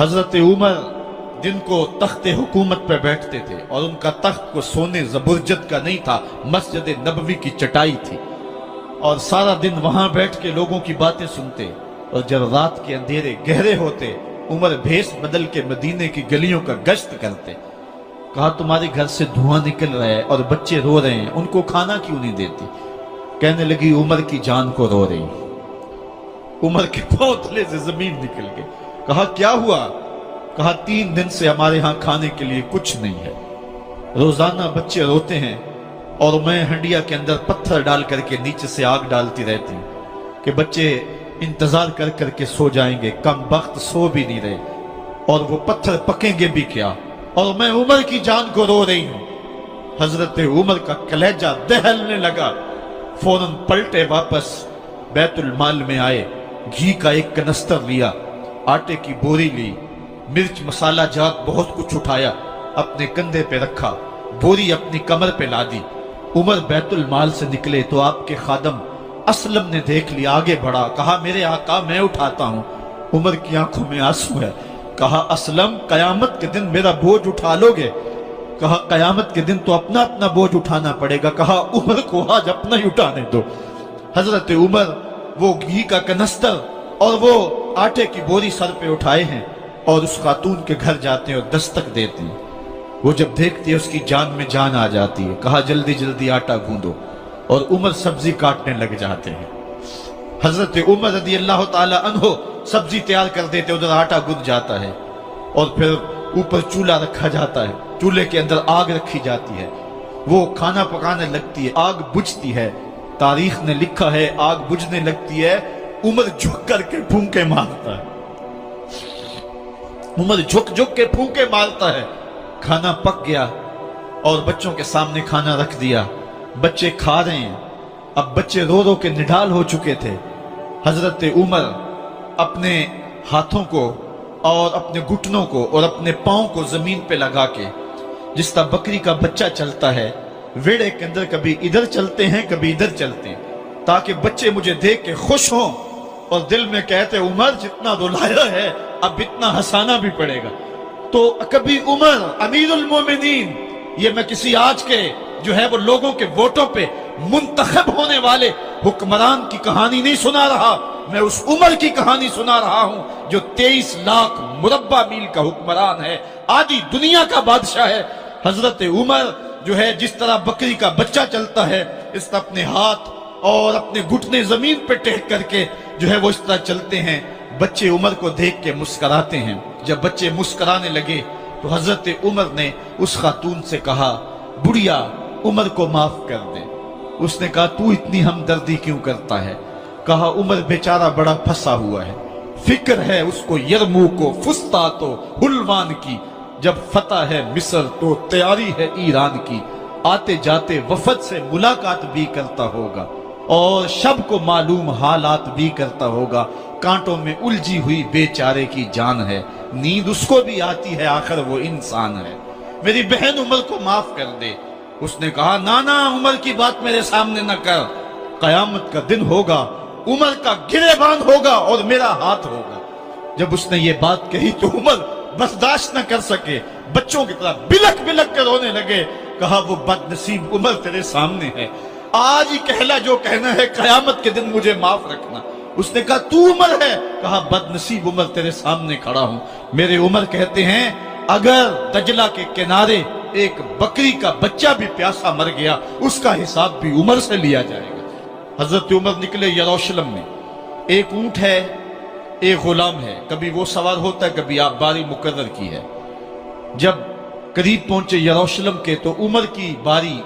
حضرت عمر جن کو تخت حکومت پہ بیٹھتے تھے اور ان کا تخت کو سونے زبرجد کا نہیں تھا، مسجد نبوی کی چٹائی تھی، اور سارا دن وہاں بیٹھ کے لوگوں کی باتیں سنتے، اور جب رات کے اندھیرے گہرے ہوتے عمر بھیس بدل کے مدینے کی گلیوں کا گشت کرتے۔ کہا تمہارے گھر سے دھواں نکل رہا ہے اور بچے رو رہے ہیں، ان کو کھانا کیوں نہیں دیتی؟ کہنے لگی عمر کی جان کو رو رہی۔ عمر کے پاؤں تلے سے زمین نکل گئی۔ کہا کیا ہوا؟ کہا 3 دن سے ہمارے ہاں کھانے کے لیے کچھ نہیں ہے، روزانہ بچے روتے ہیں اور میں ہنڈیا کے اندر پتھر ڈال کر کے نیچے سے آگ ڈالتی رہتی ہوں کہ بچے انتظار کر کر کے سو جائیں گے، کم بخت سو بھی نہیں رہے، اور وہ پتھر پکیں گے بھی کیا، اور میں عمر کی جان کو رو رہی ہوں۔ حضرت عمر کا کلیجہ دہلنے لگا، فوراً پلٹے، واپس بیت المال میں آئے، گھی کا ایک کنستر لیا، آٹے کی بوری لی، مرچ مسالہ جات بہت کچھ اٹھایا، اپنے کندھے پہ رکھا، بوری اپنی کمر پہ لا دی۔ عمر بیت المال سے نکلے تو آپ کے خادم اسلم نے دیکھ لیا، آگے بڑھا، کہا میرے آقا میں اٹھاتا ہوں۔ عمر کی آنکھوں میں آنسو ہے۔ کہا اسلم قیامت کے دن میرا بوجھ اٹھا لو گے؟ کہا قیامت کے دن تو اپنا اپنا بوجھ اٹھانا پڑے گا۔ کہا عمر کو آج اپنا ہی اٹھانے دو۔ حضرت عمر وہ گھی کا کنستر اور وہ آٹے کی بوری سر پہ اٹھائے ہیں اور اس خاتون کے گھر جاتے ہیں اور دستک دیتے ہیں۔ وہ جب دیکھتی ہے اس کی جان میں جان آ جاتی ہے۔ کہا جلدی جلدی آٹا گوندو، اور عمر سبزی کاٹنے لگ جاتے ہیں۔ حضرت عمر رضی اللہ تعالی عنہ سبزی تیار کر دیتے، ادھر آٹا گند جاتا ہے، اور پھر اوپر چولہا رکھا جاتا ہے، چولہے کے اندر آگ رکھی جاتی ہے، وہ کھانا پکانے لگتی ہے، آگ بجھتی ہے۔ تاریخ نے لکھا ہے آگ بجھنے لگتی ہے، عمر جھک کر کے پھونکے مارتا ہے، عمر جھک جھک کے پھونکے مارتا ہے۔ کھانا پک گیا اور بچوں کے سامنے کھانا رکھ دیا، بچے کھا رہے ہیں۔ اب بچے رو رو کے نڈال ہو چکے تھے۔ حضرت عمر اپنے ہاتھوں کو اور اپنے گھٹنوں کو اور اپنے پاؤں کو زمین پہ لگا کے، جس طرح بکری کا بچہ چلتا ہے، ویڑے کے اندر کبھی ادھر چلتے ہیں کبھی ادھر چلتے ہیں، تاکہ بچے مجھے دیکھ کے خوش ہوں اور دل میں کہتے عمر جتنا رلایا ہے اب اتنا ہنسانا بھی پڑے گا۔ تو کبھی عمر امیر المومنین، یہ میں کسی آج کے جو ہے وہ لوگوں کے ووٹوں پہ منتخب ہونے والے حکمران کی کہانی نہیں سنا رہا، میں اس عمر کی کہانی سنا رہا ہوں جو 23 لاکھ مربع میل کا حکمران ہے، آدھی دنیا کا بادشاہ ہے۔ حضرت عمر جو ہے جس طرح بکری کا بچہ چلتا ہے، اس طرح اپنے ہاتھ اور اپنے گھٹنے زمین پہ ٹیک کر کے جو ہے وہ اس طرح چلتے ہیں۔ بچے عمر کو دیکھ کے مسکراتے ہیں۔ جب بچے مسکرانے لگے تو حضرت عمر نے اس خاتون سے کہا بڑھیا عمر کو معاف کر دے۔ اس نے کہا تو اتنی ہمدردی کیوں کرتا ہے؟ کہا عمر بیچارہ بڑا پھنسا ہوا ہے، فکر ہے اس کو یرموک و فسطاط و حلوان کی، جب فتح ہے مصر تو تیاری ہے ایران کی، آتے جاتے وفد سے ملاقات بھی کرتا ہوگا اور شب کو معلوم حالات بھی کرتا ہوگا، کانٹوں میں الجھی ہوئی بیچارے کی جان ہے، نیند اس کو بھی آتی ہے، آخر وہ انسان ہے، میری بہن عمر کو معاف کر دے۔ اس نے کہا نانا عمر کی بات میرے سامنے نہ کر، قیامت کا دن ہوگا، عمر کا گریبان ہوگا اور میرا ہاتھ ہوگا۔ جب اس نے یہ بات کہی تو عمر برداشت نہ کر سکے، بچوں کی طرح بلک بلک کر رونے لگے۔ کہا وہ بد نصیب عمر تیرے سامنے ہے، آج ہی کہلا جو کہنا ہے، قیامت کے دن مجھے معاف رکھنا۔ اس نے کہا تو عمر ہے؟ کہا بد نصیب عمر تیرے سامنے کھڑا ہوں۔ میرے عمر کہتے ہیں اگر دجلہ کے کنارے ایک بکری کا بچہ بھی پیاسا مر گیا، اس کا حساب بھی عمر سے لیا جائے گا۔ حضرت عمر نکلے یروشلم میں، ایک اونٹ ہے ایک غلام ہے، کبھی وہ سوار ہوتا ہے کبھی آپ باری مقرر کی ہے۔ جب قریب پہنچے یروشلم کے تو عمر کی باری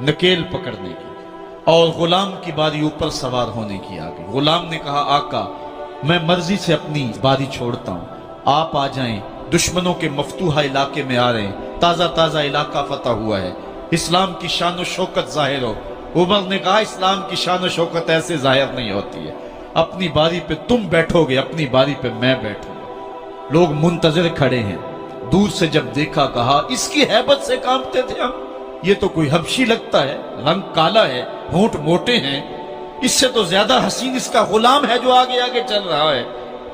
نکیل پکڑنے کی اور غلام کی باری اوپر سوار ہونے کی آ گئی۔ غلام نے کہا آقا میں مرضی سے اپنی باری چھوڑتا ہوں، آپ آ جائیں، دشمنوں کے مفتوحہ علاقے میں آ رہے ہیں، تازہ تازہ علاقہ فتح ہوا ہے، اسلام کی شان و شوکت ظاہر ہو۔ عمر نے کہا اسلام کی شان و شوکت ایسے ظاہر نہیں ہوتی ہے، اپنی باری پہ تم بیٹھو گے، اپنی باری پہ میں بیٹھوں گا۔ لوگ منتظر کھڑے ہیں، دور سے جب دیکھا کہا اس کی ہیبت سے کانپتے تھے ہم، یہ تو کوئی حبشی لگتا ہے، رنگ کالا ہے، ہونٹ موٹے ہیں، اس سے تو زیادہ حسین اس کا غلام ہے جو آگے آگے چل رہا ہے۔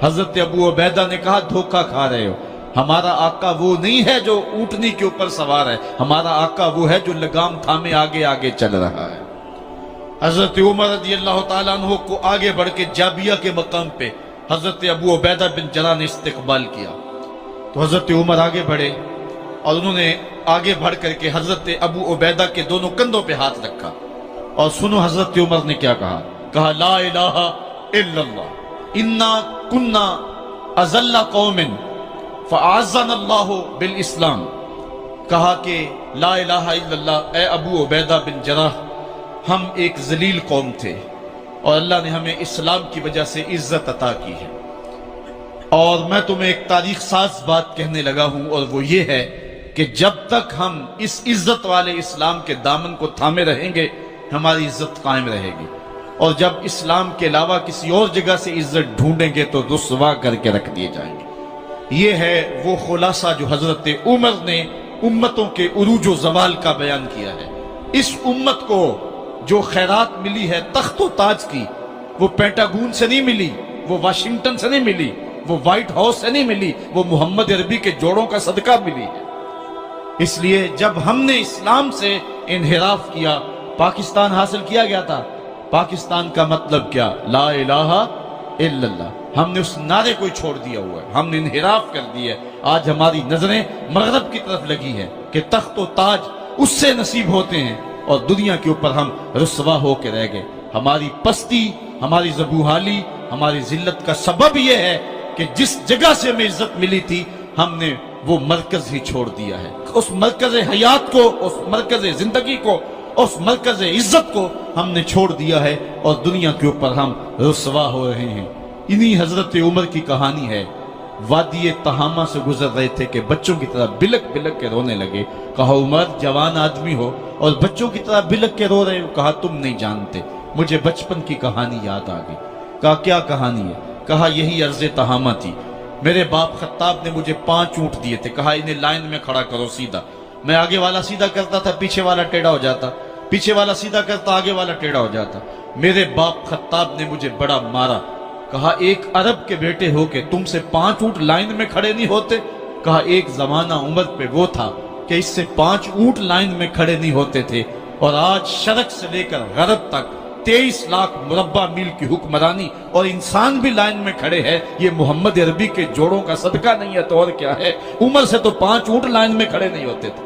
حضرت ابو عبیدہ نے کہا دھوکہ کھا رہے ہو، ہمارا آقا وہ نہیں ہے جو اونٹنی کے اوپر سوار ہے، ہمارا آقا وہ ہے جو لگام تھامے آگے آگے چل رہا ہے۔ حضرت عمر رضی اللہ تعالیٰ عنہ کو آگے بڑھ کے جابیہ کے مقام پہ حضرت ابو عبیدہ بن جراح نے استقبال کیا، تو حضرت عمر آگے بڑھے اور انہوں نے آگے بڑھ کر کے حضرت ابو عبیدہ کے دونوں کندھوں پہ ہاتھ رکھا، اور سنو حضرت عمر نے کیا کہا، کہا لا الہ الا اللہ انا کنا اذل قوم فاعزنا اللہ بالاسلام، کہا کہ لا الہ الا اللہ، اے ابو عبیدہ بن جراح، ہم ایک ذلیل قوم تھے اور اللہ نے ہمیں اسلام کی وجہ سے عزت عطا کی ہے۔ اور میں تمہیں ایک تاریخ ساز بات کہنے لگا ہوں، اور وہ یہ ہے کہ جب تک ہم اس عزت والے اسلام کے دامن کو تھامے رہیں گے ہماری عزت قائم رہے گی، اور جب اسلام کے علاوہ کسی اور جگہ سے عزت ڈھونڈیں گے تو رسوا کر کے رکھ دیے جائیں گے۔ یہ ہے وہ خلاصہ جو حضرت عمر نے امتوں کے عروج و زوال کا بیان کیا ہے۔ اس امت کو جو خیرات ملی ہے تخت و تاج کی، وہ پینٹاگون سے نہیں ملی، وہ واشنگٹن سے نہیں ملی، وہ وائٹ ہاؤس سے نہیں ملی، وہ محمد عربی کے جوڑوں کا صدقہ ملی ہے۔ اس لیے جب ہم نے اسلام سے انحراف کیا، پاکستان حاصل کیا گیا تھا، پاکستان کا مطلب کیا؟ لا الہ الا اللہ۔ ہم نے اس نعرے کو چھوڑ دیا ہوا ہے، ہم نے انحراف کر دیا ہے۔ آج ہماری نظریں مغرب کی طرف لگی ہیں کہ تخت و تاج اس سے نصیب ہوتے ہیں، اور دنیا کے اوپر ہم رسوا ہو کے رہ گئے۔ ہماری پستی، ہماری زبوحالی، ہماری ذلت کا سبب یہ ہے کہ جس جگہ سے ہمیں عزت ملی تھی ہم نے وہ مرکز ہی چھوڑ دیا ہے۔ اس مرکز حیات کو، اس مرکز زندگی کو، اس مرکز عزت کو ہم نے چھوڑ دیا ہے، اور دنیا کے اوپر ہم رسوا ہو رہے ہیں۔ انہی حضرت عمر کی کہانی ہے۔ وادی تہامہ سے گزر رہے تھے کہ بچوں کی طرح بلک بلک کے رونے لگے۔ کہا عمر جوان آدمی ہو اور بچوں کی طرح بلک کے رو رہے ہو؟ کہا تم نہیں جانتے، مجھے بچپن کی کہانی یاد آ گئی۔ کہا کیا کہانی ہے؟ کہا یہی عرض تہامہ تھی، میرے باپ خطاب نے مجھے 5 اونٹ دیے تھے، کہا انہیں لائن میں کھڑا کرو سیدھا۔ میں آگے والا سیدھا کرتا تھا، پیچھے والا ٹیڑھا ہو جاتا، پیچھے والا سیدھا کرتا، آگے والا ٹیڑھا ہو جاتا۔ میرے باپ خطاب نے مجھے بڑا مارا۔ کہا ایک عرب کے بیٹے ہو کہ تم سے 5 اونٹ لائن میں کھڑے نہیں ہوتے؟ کہا ایک زمانہ عمر پہ وہ تھا کہ اس سے 5 اونٹ لائن میں کھڑے نہیں ہوتے تھے، اور آج شرق سے لے کر غرب تک 23 لاکھ مربع میل کی حکمرانی اور انسان بھی لائن میں کھڑے ہیں۔ یہ محمد عربی کے جوڑوں کا صدقہ نہیں ہے تو اور کیا ہے؟ عمر سے تو 5 اونٹ لائن میں کھڑے نہیں ہوتے تھے۔